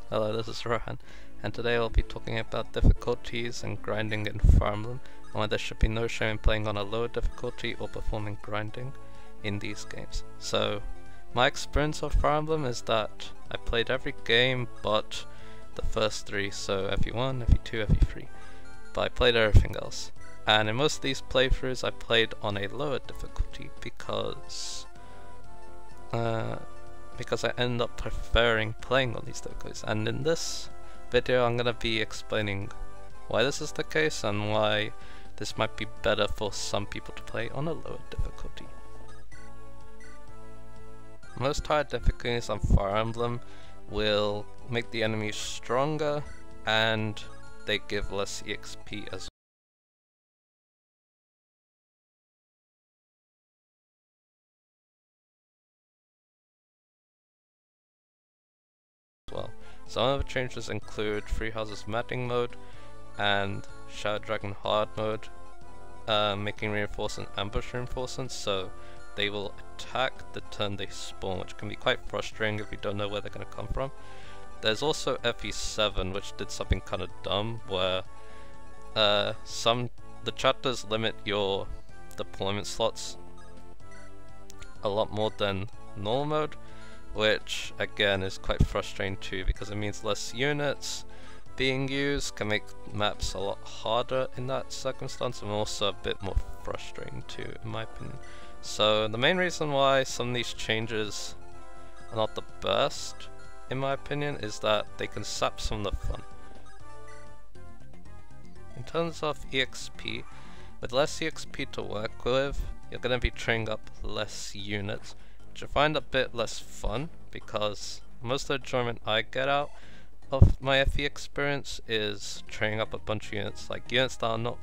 Hello, this is Rohan, and today I'll be talking about difficulties and grinding in Fire Emblem, and why there should be no shame in playing on a lower difficulty or performing grinding in these games. So, my experience of Fire Emblem is that I played every game but the first three, so FE1, FE2, FE3, but I played everything else. And in most of these playthroughs I played on a lower difficulty because I end up preferring playing on these difficulties, and in this video I'm going to be explaining why this is the case and why this might be better for some people to play on a lower difficulty. Most higher difficulties on Fire Emblem will make the enemies stronger and they give less EXP as well. Some of the changes include Three Houses Matting mode and Shadow Dragon Hard mode, making reinforcement ambush reinforcements, so they will attack the turn they spawn, which can be quite frustrating if you don't know where they're going to come from. There's also FE7, which did something kind of dumb, where the chapters limit your deployment slots a lot more than normal mode, which again is quite frustrating too, because it means less units being used can make maps a lot harder in that circumstance, and also a bit more frustrating too, in my opinion. So the main reason why some of these changes are not the best, in my opinion, is that they can sap some of the fun. In terms of EXP, with less EXP to work with, you're going to be training up less units, which I find a bit less fun, because most of the enjoyment I get out of my FE experience is training up a bunch of units, like units that are not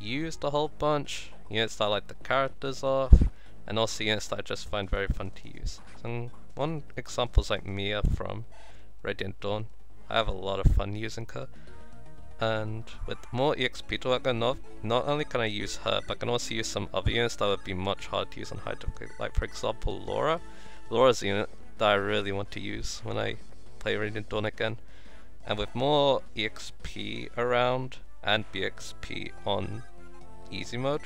used a whole bunch, units that I like the characters of, and also units that I just find very fun to use. So one example is like Mia from Radiant Dawn. I have a lot of fun using her, and with more EXP to work on, not only can I use her, but I can also use some other units that would be much harder to use on high difficulty, like for example Laura. Laura's a unit that I really want to use when I play Radiant Dawn again, and with more EXP around and BXP on easy mode,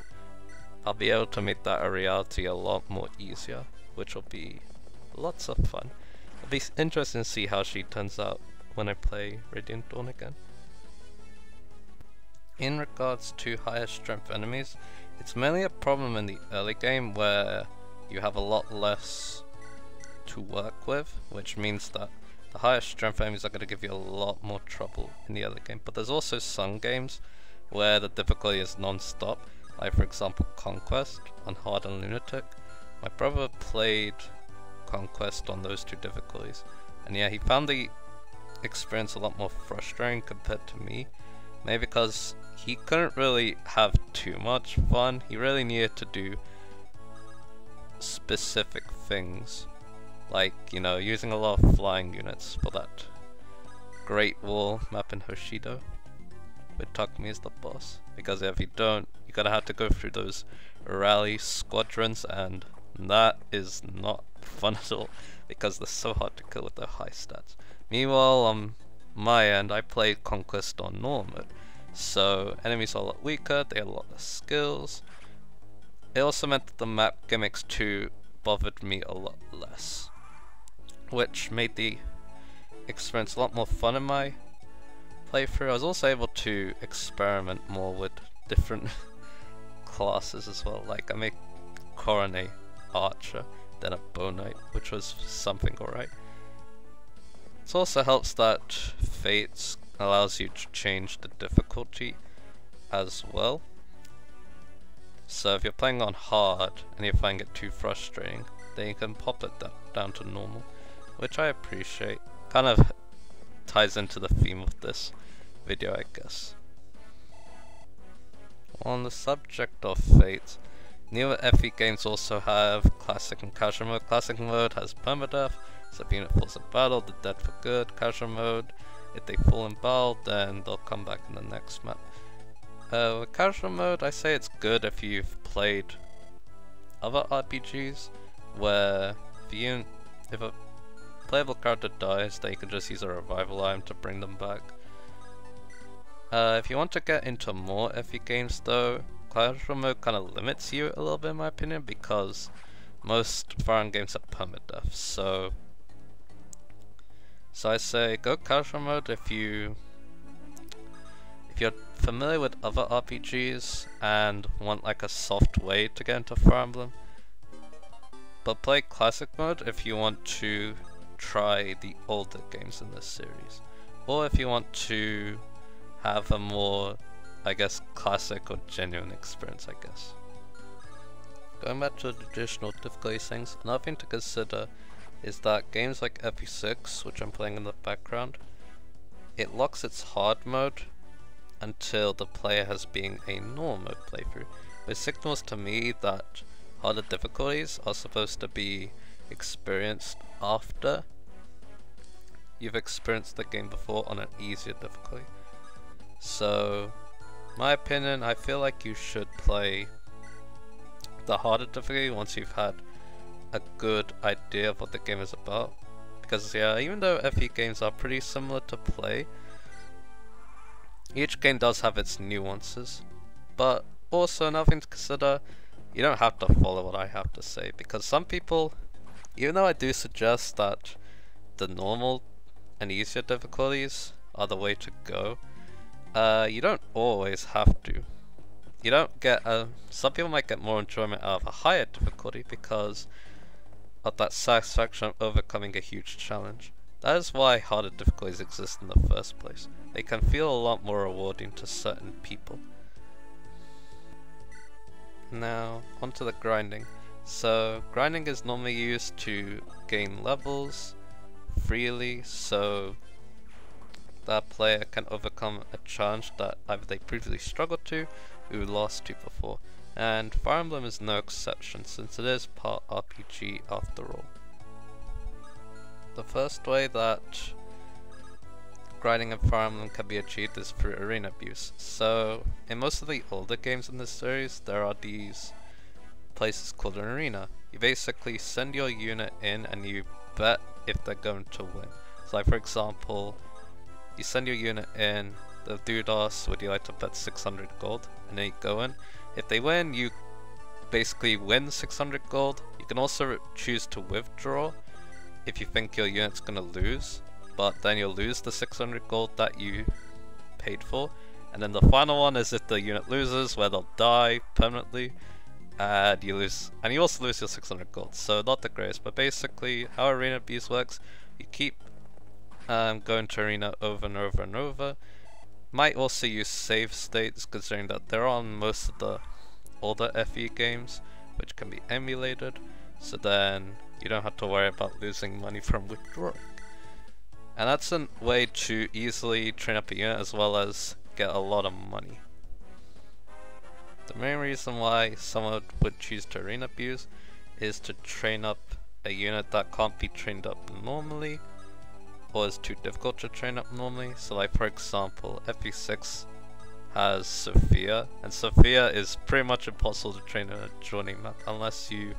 I'll be able to make that a reality a lot more easier, which will be lots of fun. It'll be interesting to see how she turns out when I play Radiant Dawn again. In regards to higher strength enemies, it's mainly a problem in the early game where you have a lot less to work with, which means that the higher strength enemies are going to give you a lot more trouble in the early game. But there's also some games where the difficulty is non-stop, like for example Conquest on Hard and Lunatic. My brother played Conquest on those two difficulties, and yeah, he found the experience a lot more frustrating compared to me, maybe because he couldn't really have too much fun. He really needed to do specific things, like, you know, using a lot of flying units for that Great Wall map in Hoshido, with Takumi as the boss, because if you don't, you're gonna have to go through those rally squadrons, and that is not fun at all, because they're so hard to kill with their high stats. Meanwhile, on my end, I played Conquest on normal mode, so enemies are a lot weaker, they have a lot less skills. It also meant that the map gimmicks too bothered me a lot less, which made the experience a lot more fun in my playthrough. I was also able to experiment more with different classes as well, like I made Coronet Archer, then a Bow Knight, which was something alright. It also helps that Fates allows you to change the difficulty as well. So if you're playing on hard and you find it too frustrating, then you can pop it down to normal, which I appreciate. Kind of ties into the theme of this video, I guess. On the subject of Fate, newer FE games also have Classic and Casual mode. Classic mode has permadeath, so if a unit falls in battle, they're dead for good. Casual mode, if they fall in battle, then they'll come back in the next map. With casual mode, I say it's good if you've played other RPGs where if a playable character dies, then you can just use a revival item to bring them back. If you want to get into more FE games though, casual mode kind of limits you a little bit in my opinion, because most Fire Emblem games are permadeath. So I say go casual mode if you're familiar with other RPGs and want like a soft way to get into Fire Emblem. But play classic mode if you want to try the older games in this series, or if you want to have a more, I guess, classic or genuine experience, I guess. Going back to the traditional difficulty things, another thing to consider is that games like FE6, which I'm playing in the background, it locks its hard mode until the player has been a normal mode playthrough, which signals to me that harder difficulties are supposed to be experienced after you've experienced the game before on an easier difficulty. So, my opinion, I feel like you should play the harder difficulty once you've had a good idea of what the game is about. Because yeah, even though FE games are pretty similar to play, each game does have its nuances. But also another thing to consider, you don't have to follow what I have to say, because some people, even though I do suggest that the normal and easier difficulties are the way to go, you don't always have to. You don't get some people might get more enjoyment out of a higher difficulty because of that satisfaction of overcoming a huge challenge. That is why harder difficulties exist in the first place. They can feel a lot more rewarding to certain people. Now, onto the grinding. So, grinding is normally used to gain levels freely, so that player can overcome a challenge that either they previously struggled to or lost to before. And Fire Emblem is no exception, since it is part RPG after all. The first way that grinding in Fire Emblem can be achieved is through arena abuse. So, in most of the older games in this series, there are these places called an arena. You basically send your unit in and you bet if they're going to win. So like for example, you send your unit in, the dude asks, would you like to bet 600 gold? And then you go in. If they win, you basically win 600 gold. You can also choose to withdraw if you think your unit's gonna lose, but then you'll lose the 600 gold that you paid for. And then the final one is if the unit loses, where they'll die permanently, and you lose, and you also lose your 600 gold. So not the greatest, but basically how arena abuse works, you keep going to arena over and over and over. Might also use save states, considering that they're on most of the older FE games, which can be emulated, so then you don't have to worry about losing money from withdrawing. And that's a way to easily train up a unit as well as get a lot of money. The main reason why someone would choose to arena abuse is to train up a unit that can't be trained up normally, or is too difficult to train up normally. So like for example, FE6 has Sophia, and Sophia is pretty much impossible to train in a journey map unless you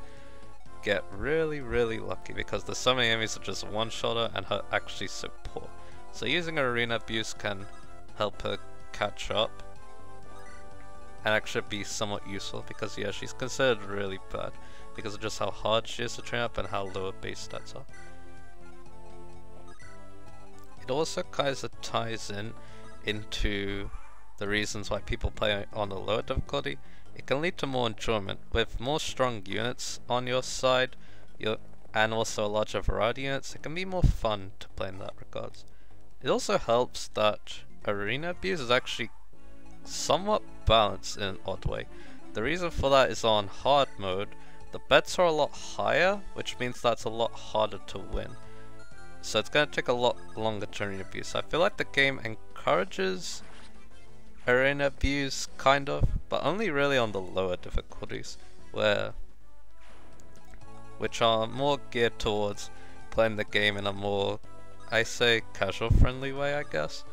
get really lucky, because there's so many enemies that just one-shot her and her actually so poor. So using arena abuse can help her catch up and actually be somewhat useful, because yeah, she's considered really bad because of just how hard she is to train up and how low her base stats are. It also kind of ties into the reasons why people play on a lower difficulty. It can lead to more enjoyment. With more strong units on your side, and also a larger variety of units, it can be more fun to play in that regards. It also helps that arena abuse is actually somewhat balanced in an odd way. The reason for that is on hard mode, the bets are a lot higher, which means that's a lot harder to win. So it's going to take a lot longer to arena abuse. I feel like the game encourages arena abuse, kind of, but only really on the lower difficulties, which are more geared towards playing the game in a more, I say, casual friendly way, I guess.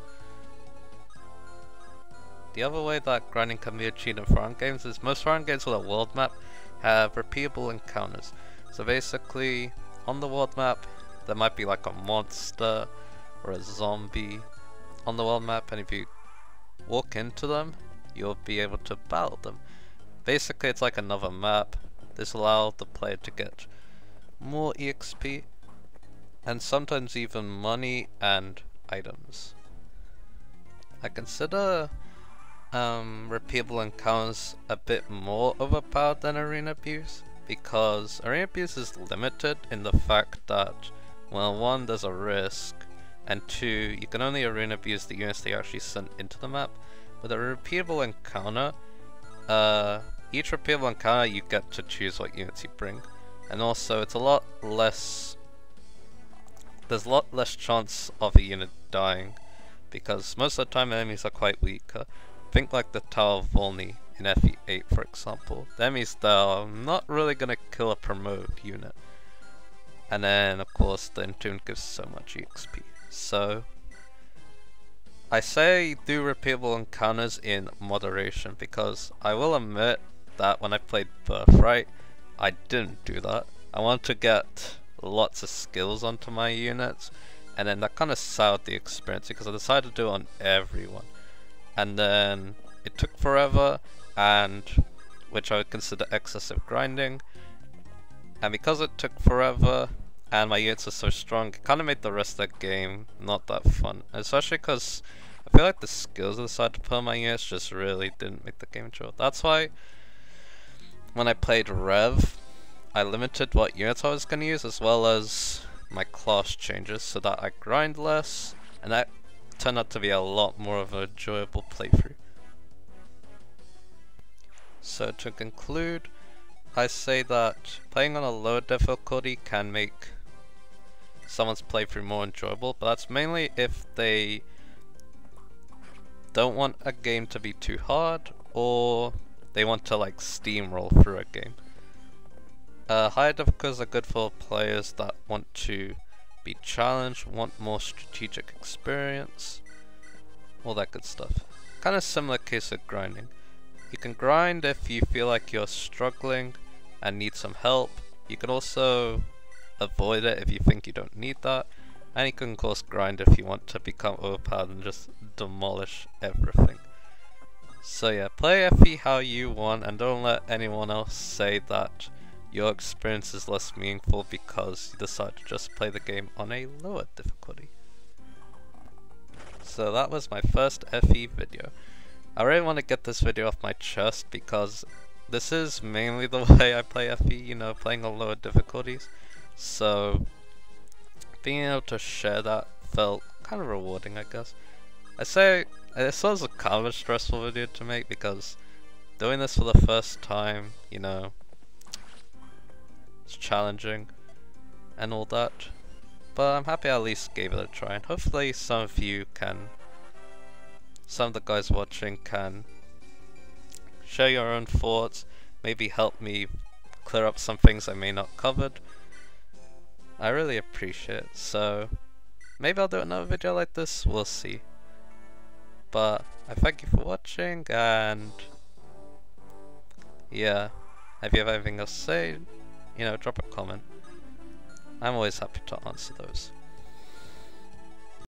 The other way that grinding can be achieved in Fire Emblem games is most Fire Emblem games with a world map have repeatable encounters. So basically, on the world map, there might be like a monster or a zombie on the world map, and if you walk into them, you'll be able to battle them. Basically, it's like another map. This allows the player to get more EXP, and sometimes even money and items. I consider Repeatable Encounters a bit more overpowered than Arena Abuse, because Arena Abuse is limited in the fact that, well, one, there's a risk, and two, you can only Arena Abuse the units they actually sent into the map. With a Repeatable Encounter, each Repeatable Encounter you get to choose what units you bring, and also it's a lot less, there's a lot less chance of a unit dying, because most of the time enemies are quite weak. Think like the Tower of Volney in FE8 for example. The enemies there are not really gonna kill a promoted unit. And then of course the Entomb gives so much EXP. So I say do Repeatable Encounters in moderation, because I will admit that when I played Birthright, I didn't do that. I wanted to get lots of skills onto my units, and then that kind of soured the experience because I decided to do it on everyone. And then it took forever, and which I would consider excessive grinding. And because it took forever, and my units are so strong, it kind of made the rest of the game not that fun. Especially because I feel like the skills I decided to put on my units just really didn't make the game enjoyable. That's why when I played Rev, I limited what units I was going to use, as well as my class changes, so that I grind less, and that turned out to be a lot more of an enjoyable playthrough. So to conclude, I say that playing on a lower difficulty can make someone's playthrough more enjoyable, but that's mainly if they don't want a game to be too hard, or they want to like steamroll through a game. Higher difficulties are good for players that want to be challenged, want more strategic experience, all that good stuff. Kind of similar case of grinding. You can grind if you feel like you're struggling and need some help. You can also avoid it if you think you don't need that. And you can of course grind if you want to become overpowered and just demolish everything. So yeah, play FE how you want, and don't let anyone else say that your experience is less meaningful because you decide to just play the game on a lower difficulty. So that was my first FE video. I really want to get this video off my chest because this is mainly the way I play FE, you know, playing on lower difficulties. So being able to share that felt kind of rewarding, I guess. I say this was a kind of a stressful video to make because doing this for the first time, you know, it's challenging and all that, but I'm happy I at least gave it a try, and hopefully some of you can, some of the guys watching can share your own thoughts, maybe help me clear up some things I may not covered. I really appreciate it, so maybe I'll do another video like this, we'll see. But I thank you for watching, and yeah, if you have anything else to say, you know, drop a comment. I'm always happy to answer those.